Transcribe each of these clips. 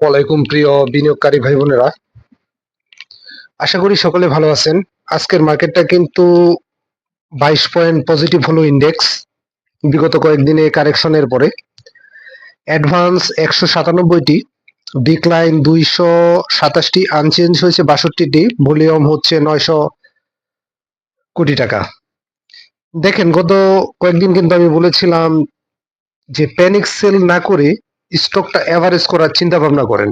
ওয়ালাইকুম প্রিয় বিনিয়োগকারী ভাই বোনেরা, আশা করি সকলে ভালো আছেন। আজকের মার্কেটটা কিন্তু 22 পয়েন্ট পজিটিভ হলো ইন্ডেক্স বিগত কয়েকদিনে কারেকশনের পরে। অ্যাডভান্স 197টি, ডিক্লাইন 227টি, আনচেঞ্জ হয়েছে 62টি, ভলিউম হচ্ছে 900 কোটি টাকা। দেখেন, গত কয়েকদিন কিন্তু আমি বলেছিলাম যে প্যানিক সেল না করে স্টকটা এভারেজ করার চিন্তা ভাবনা করেন।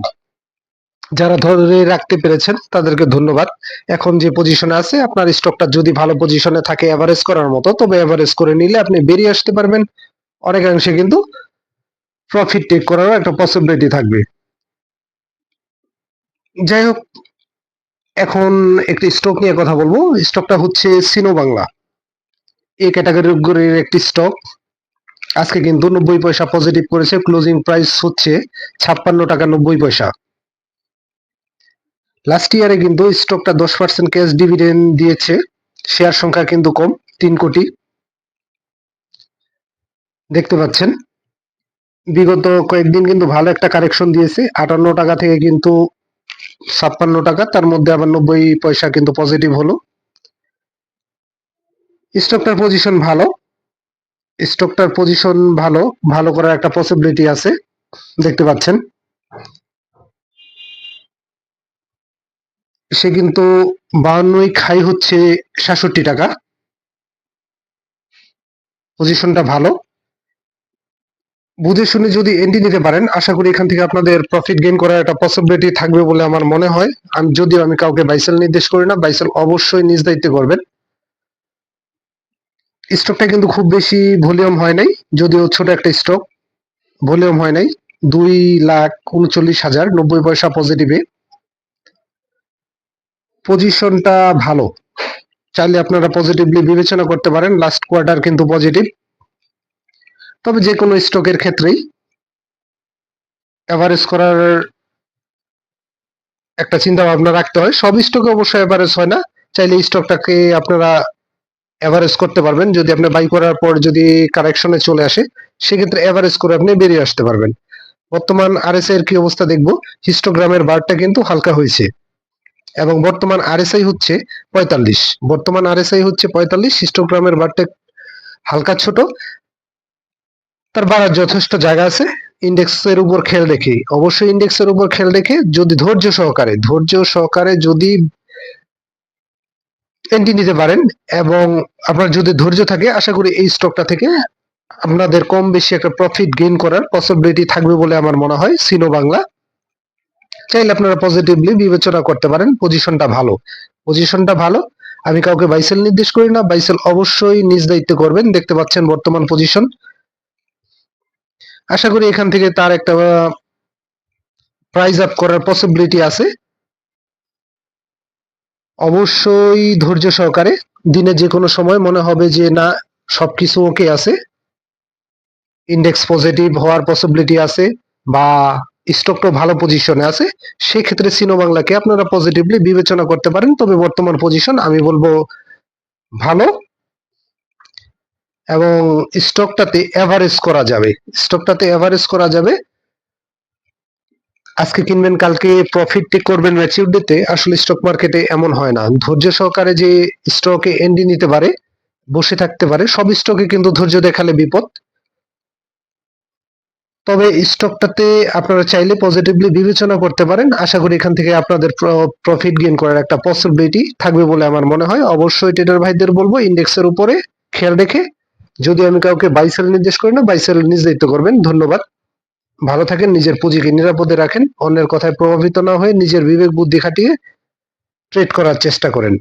যারা ধরে রাখতে পেরেছেন তাদেরকে ধন্যবাদ। এখন যে পজিশনে আছে আপনার স্টকটা যদি ভালো পজিশনে থাকে এভারেজ করার মতো, তবে এভারেজ করে নিলে আপনি বেরিয়ে আসতে পারবেন। অনেকাংশে কিন্তু প্রফিট টেক করারও একটা পসিবিলিটি থাকবে। যাই হোক, এখন একটি স্টক নিয়ে কথা বলবো। স্টকটা হচ্ছে সিনো বাংলা, এই ক্যাটাগরির একটি স্টক। আজকে কিন্তু 90 পয়সা পজিটিভ করেছে, ক্লোজিং প্রাইস হচ্ছে 56 টাকা 90 পয়সা। লাস্ট ইয়ারে কিন্তু স্টকটা 10% ক্যাশ ডিভিডেন্ড দিয়েছে। শেয়ার সংখ্যা কিন্তু কম, 3 কোটি। দেখতে পাচ্ছেন বিগত কয়েকদিন কিন্তু ভালো একটা কারেকশন দিয়েছে, 58 টাকা থেকে কিন্তু 56 টাকা, তার মধ্যে আবার 90 পয়সা কিন্তু পজিটিভ হলো। স্টকটার পজিশন ভালো, স্টকটার পজিশন ভালো ভালো করার একটা পসিবিলিটি আছে। দেখতে পাচ্ছেন সে কিন্তু 52 খাই হচ্ছে 66 টাকা। পজিশনটা ভালো, বুঝে শুনে যদি এন্ট্রি নিতে পারেন আশা করি এখান থেকে আপনাদের প্রফিট গেইন করার একটা পসিবিলিটি থাকবে বলে আমার মনে হয়। যদিও আমি কাউকে বাইসেল নির্দেশ করি না, বাইসেল অবশ্যই নিজ দায়িত্বে করবেন। স্টকটা কিন্তু খুব বেশি ভলিউম হয় নাই, যদিও ছোট একটা স্টক, ভলিউম হয় নাই। 2,39,000 90 পয়সা পজিটিভে। পজিশনটা ভালো, চাইলে আপনারা পজিটিভলি বিবেচনা করতে পারেন। লাস্ট কোয়ার্টার কিন্তু পজিটিভ। তবে যে কোনো স্টকের ক্ষেত্রেই এভারেজ করার একটা চিন্তা ভাবনা রাখতে হয়। সব স্টকে অবশ্যই এভারেজ হয় না, চাইলে স্টকটাকে আপনারা এভারেজ করতে পারবেন। যদি আপনি বাই করার পর যদি কারেকশনে চলে আসে, সেক্ষেত্রে এভারেজ করে আপনি বেরিয়ে আসতে পারবেন। বর্তমান আরএসআই এর কি অবস্থা দেখবো। হিস্টোগ্রামের বারটা কিন্তু হালকা হয়েছে এবং বর্তমান আরএসআই হচ্ছে 45। বর্তমান আরএসআই হচ্ছে 45, হিস্টোগ্রামের বারটা হালকা ছোট, তার বাড়ার যথেষ্ট জায়গা আছে। ইন্ডেক্সের উপর খেয়াল রেখে, অবশ্যই ইন্ডেক্সের উপর খেয়াল রেখে যদি ধৈর্য সহকারে যদি এন্ট্রি নিতে পারেন এবং আপনার যদি ধৈর্য থাকে, আশা করি এই স্টকটা থেকে আপনাদের কম বেশি একটা প্রফিট গেইন করার পসিবিলিটি থাকবে বলে আমার মনে হয়। সিনো বাংলা চাইলে আপনারা পজিটিভলি বিবেচনা করতে পারেন। পজিশনটা ভালো। আমি কাউকে বাইসেল নির্দেশ করি না, বাইসেল অবশ্যই নিজ দায়িত্বে করবেন। দেখতে পাচ্ছেন বর্তমান পজিশন, আশা করি এখান থেকে তার একটা প্রাইস আপ করার পসিবিলিটি আছে। অবশ্যই ধৈর্য সহকারে, দিনে যে কোনো সময় মনে হবে যে না সবকিছু ওকে আছে, ইন্ডেক্স পজিটিভ হওয়ার পসিবিলিটি আছে বা স্টকটা ভালো পজিশনে আছে, সেক্ষেত্রে সিনো বাংলাকে আপনারা পজিটিভলি বিবেচনা করতে পারেন। তবে বর্তমান পজিশন আমি বলবো ভালো এবং স্টকটাতে এভারেজ করা যাবে। আজকে কিনবেন কালকে প্রফিট টেক করবেন ম্যাচিউর ডেতে, আসলে স্টক মার্কেটে এমন হয় না। ধৈর্য সহকারে যে স্টকে এন্ট্রি নিতে পারে, বসে থাকতে পারে, সব স্টকে কিন্তু ধৈর্য দেখালে বিপদ। তবে স্টকটাতে আপনারা চাইলে পজিটিভলি বিবেচনা করতে পারেন। আশা করি এখান থেকে আপনাদের প্রফিট গেইন করার একটা পসিবিলিটি থাকবে বলে আমার মনে হয়। অবশ্যই ট্রেডার ভাইদের বলবো ইন্ডেক্সের উপরে খেয়াল রেখে, যদি আমি কাউকে বাই সেল নির্দেশ করি না, বাই সেল নিজ দায়িত্ব করবেন। ধন্যবাদ, ভালো থাকেন, নিজের পুঁজিকে নিরাপদে রাখেন, অন্যের কথায় প্রভাবিত না হয়ে নিজের বিবেক বুদ্ধি খাটিয়ে ট্রেড করার চেষ্টা করেন।